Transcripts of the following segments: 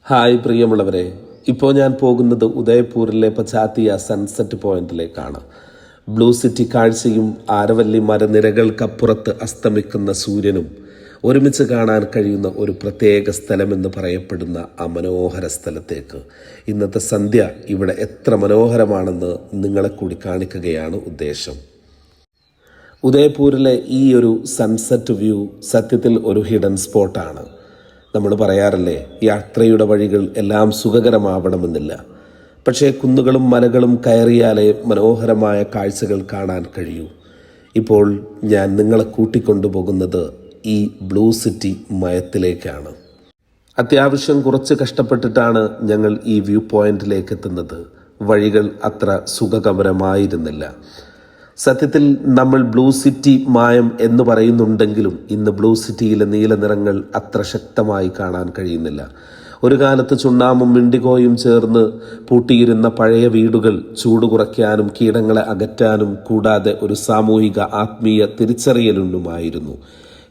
Hi പ്രിയമുള്ളവരെ, ഇപ്പോൾ ഞാൻ പോകുന്നത് ഉദയ്പൂരിലെ പചാത്തിയ സൺസെറ്റ് പോയിന്റിലേക്കാണ്. ബ്ലൂ സിറ്റി കാഴ്ചയും ആരവല്ലി മരനിരകൾക്കപ്പുറത്ത് അസ്തമിക്കുന്ന സൂര്യനും ഒരുമിച്ച് കാണാൻ കഴിയുന്ന ഒരു പ്രത്യേക സ്ഥലമെന്ന് പറയപ്പെടുന്ന ആ മനോഹര സ്ഥലത്തേക്ക് ഇന്നത്തെ സന്ധ്യ ഇവിടെ എത്ര മനോഹരമാണെന്ന് നിങ്ങളെ കൂടി കാണിക്കുകയാണ് ഉദ്ദേശം. ഉദയ്പൂരിലെ ഈ ഒരു സൺസെറ്റ് വ്യൂ സത്യത്തിൽ ഒരു ഹിഡൻ സ്പോട്ടാണ്. നമ്മൾ പറയാറില്ലേ, യാത്രയുടെ വഴികൾ എല്ലാം സുഖകരമാവണമെന്നില്ല. പക്ഷേ കുന്നുകളും മലകളും കയറിയാലേ മനോഹരമായ കാഴ്ചകൾ കാണാൻ കഴിയൂ. ഇപ്പോൾ ഞാൻ നിങ്ങളെ കൂട്ടിക്കൊണ്ടുപോകുന്നത് ഈ ബ്ലൂ സിറ്റി മയത്തിലേക്കാണ്. അത്യാവശ്യം കുറച്ച് കഷ്ടപ്പെട്ടിട്ടാണ് ഞങ്ങൾ ഈ വ്യൂ പോയിന്റിലേക്ക് എത്തുന്നത്. വഴികൾ അത്ര സുഖകരമായിരുന്നില്ല. സത്യത്തിൽ നമ്മൾ ബ്ലൂ സിറ്റി മായം എന്ന് പറയുന്നുണ്ടെങ്കിലും ഇന്ന് ബ്ലൂ സിറ്റിയിലെ നീല നിറങ്ങൾ അത്ര ശക്തമായി കാണാൻ കഴിയുന്നില്ല. ഒരു കാലത്ത് ചുണ്ണാമ്പും ഇൻഡിഗോയും ചേർന്ന് പൂട്ടിയിരുന്ന പഴയ വീടുകൾ ചൂട് കുറയ്ക്കാനും കീടങ്ങളെ അകറ്റാനും കൂടാതെ ഒരു സാമൂഹിക ആത്മീയ തിരിച്ചറിയലുമായിരുന്നു.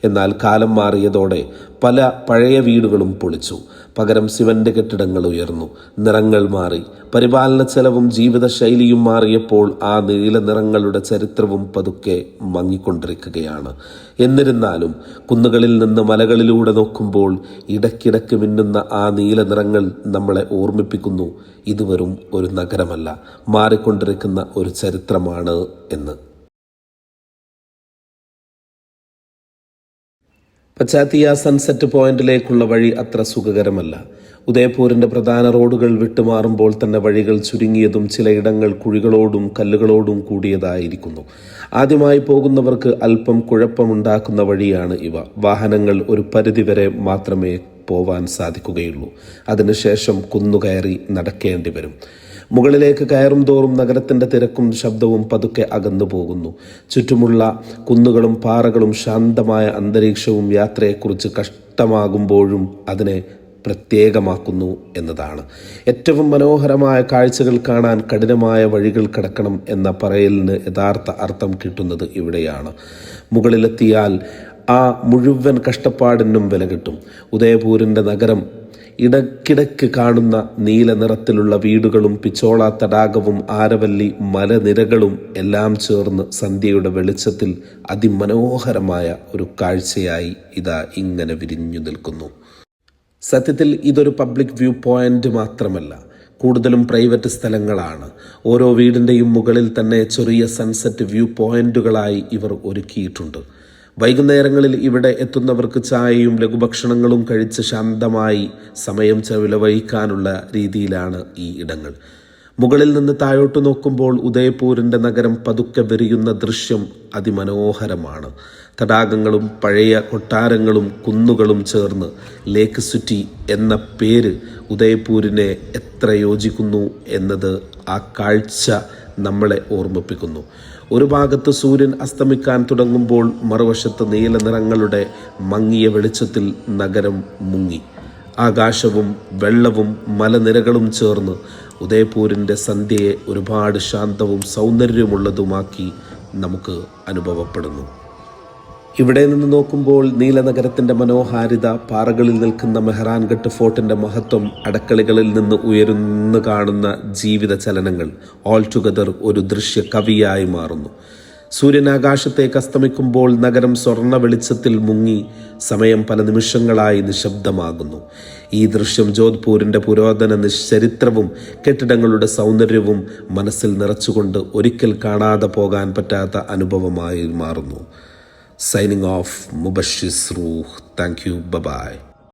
എന്നാൽ കാലം മാറിയതോടെ പല പഴയ വീടുകളും പൊളിച്ചു. പകരം സിമന്റ് കെട്ടിടങ്ങൾ ഉയർന്നു. നിറങ്ങൾ മാറി. പരിപാലന ചെലവും ജീവിതശൈലിയും മാറിയപ്പോൾ ആ നീല നിറങ്ങളുടെ ചരിത്രവും പതുക്കെ മങ്ങിക്കൊണ്ടിരിക്കുകയാണ്. എന്നിരുന്നാലും കുന്നുകളിൽ നിന്ന് മലകളിലൂടെ നോക്കുമ്പോൾ ഇടയ്ക്കിടയ്ക്ക് മിന്നുന്ന ആ നീല നിറങ്ങൾ നമ്മളെ ഓർമ്മിപ്പിക്കുന്നു, ഇത് വെറും ഒരു നഗരമല്ല, മാറിക്കൊണ്ടിരിക്കുന്ന ഒരു ചരിത്രമാണ് എന്ന്. പചാത്തിയ സൺസെറ്റ് പോയിന്റിലേക്കുള്ള വഴി അത്ര സുഖകരമല്ല. ഉദയ്പൂരിൻ്റെ പ്രധാന റോഡുകൾ വിട്ടുമാറുമ്പോൾ തന്നെ വഴികൾ ചുരുങ്ങിയതും ചിലയിടങ്ങൾ കുഴികളോടും കല്ലുകളോടും കൂടിയതായിരിക്കുന്നു. ആദ്യമായി പോകുന്നവർക്ക് അല്പം കുഴപ്പമുണ്ടാക്കുന്ന വഴിയാണ് ഇവ. വാഹനങ്ങൾ ഒരു പരിധിവരെ മാത്രമേ പോവാൻ സാധിക്കുകയുള്ളൂ. അതിനുശേഷം കുന്നുകയറി നടക്കേണ്ടി വരും. മുകളിലേക്ക് കയറും തോറും നഗരത്തിൻ്റെ തിരക്കും ശബ്ദവും പതുക്കെ അകന്നു പോകുന്നു. ചുറ്റുമുള്ള കുന്നുകളും പാറകളും ശാന്തമായ അന്തരീക്ഷവും യാത്രയെക്കുറിച്ച് കഷ്ടമാകുമ്പോഴും അതിനെ പ്രത്യേകമാക്കുന്നു എന്നതാണ്. ഏറ്റവും മനോഹരമായ കാഴ്ചകൾ കാണാൻ കഠിനമായ വഴികൾ കടക്കണം എന്ന പറയലിന് യഥാർത്ഥ അർത്ഥം കിട്ടുന്നത് ഇവിടെയാണ്. മുകളിലെത്തിയാൽ ആ മുഴുവൻ കഷ്ടപ്പാടിനും വില കിട്ടും. ഉദയ്പൂരിൻ്റെ നഗരം ഇടയ്ക്കിടയ്ക്ക് കാണുന്ന നീല നിറത്തിലുള്ള വീടുകളും പിച്ചോള തടാകവും ആരവല്ലി മലനിരകളും എല്ലാം ചേർന്ന് സന്ധ്യയുടെ വെളിച്ചത്തിൽ അതിമനോഹരമായ ഒരു കാഴ്ചയായി ഇതാ ഇങ്ങനെ വിരിഞ്ഞു നിൽക്കുന്നു. സത്യത്തിൽ ഇതൊരു പബ്ലിക് വ്യൂ പോയിന്റ് മാത്രമല്ല, കൂടുതലും പ്രൈവറ്റ് സ്ഥലങ്ങളാണ്. ഓരോ വീടിൻ്റെയും മുകളിൽ തന്നെ ചെറിയ സൺസെറ്റ് വ്യൂ പോയിന്റുകളായി ഇവർ ഒരുക്കിയിട്ടുണ്ട്. വൈകുന്നേരങ്ങളിൽ ഇവിടെ എത്തുന്നവർക്ക് ചായയും ലഘുഭക്ഷണങ്ങളും കഴിച്ച് ശാന്തമായി സമയം ചെലവഴിക്കാനുള്ള രീതിയിലാണ് ഈ ഇടങ്ങൾ. മുകളിൽ നിന്ന് താഴോട്ട് നോക്കുമ്പോൾ ഉദയ്പൂരിൻ്റെ നഗരം പതുക്കെ വിരിയുന്ന ദൃശ്യം അതിമനോഹരമാണ്. തടാകങ്ങളും പഴയ കൊട്ടാരങ്ങളും കുന്നുകളും ചേർന്ന് ലേക്ക് സിറ്റി എന്ന പേര് ഉദയ്പൂരിനെ എത്ര യോജിക്കുന്നു എന്നത് ആ കാഴ്ച നമ്മളെ ഓർമ്മിപ്പിക്കുന്നു. ഒരു ഭാഗത്ത് സൂര്യൻ അസ്തമിക്കാൻ തുടങ്ങുമ്പോൾ മറുവശത്ത് നീല നിറങ്ങളുടെ മങ്ങിയ വെളിച്ചത്തിൽ നഗരം മുങ്ങി. ആകാശവും വെള്ളവും മലനിരകളും ചേർന്ന് ഉദയ്പൂരിൻ്റെ സന്ധ്യയെ ഒരുപാട് ശാന്തവും സൗന്ദര്യമുള്ളതുമാക്കി നമുക്ക് അനുഭവപ്പെടുന്നു. ഇവിടെ നിന്ന് നോക്കുമ്പോൾ നീലനഗരത്തിൻ്റെ മനോഹാരിത, പാറകളിൽ നിൽക്കുന്ന മെഹ്റാൻഗട്ട് ഫോർട്ടിൻ്റെ മഹത്വം, അടക്കളികളിൽ നിന്ന് ഉയരുന്നു കാണുന്ന ജീവിത ചലനങ്ങൾ ഓൾ ടുഗദർ ഒരു ദൃശ്യ കവിയായി മാറുന്നു. സൂര്യൻ ആകാശത്തേക്ക് അസ്തമിക്കുമ്പോൾ നഗരം സ്വർണ്ണ വെളിച്ചത്തിൽ മുങ്ങി സമയം പല നിമിഷങ്ങളായി നിശബ്ദമാകുന്നു. ഈ ദൃശ്യം ജോധ്പൂരിൻ്റെ പുരാതന ചരിത്രവും കെട്ടിടങ്ങളുടെ സൗന്ദര്യവും മനസ്സിൽ നിറച്ചുകൊണ്ട് ഒരിക്കൽ കാണാതെ പോകാൻ പറ്റാത്ത അനുഭവമായി മാറുന്നു. Signing off, Mubashir Rooh. Thank you. Bye-bye.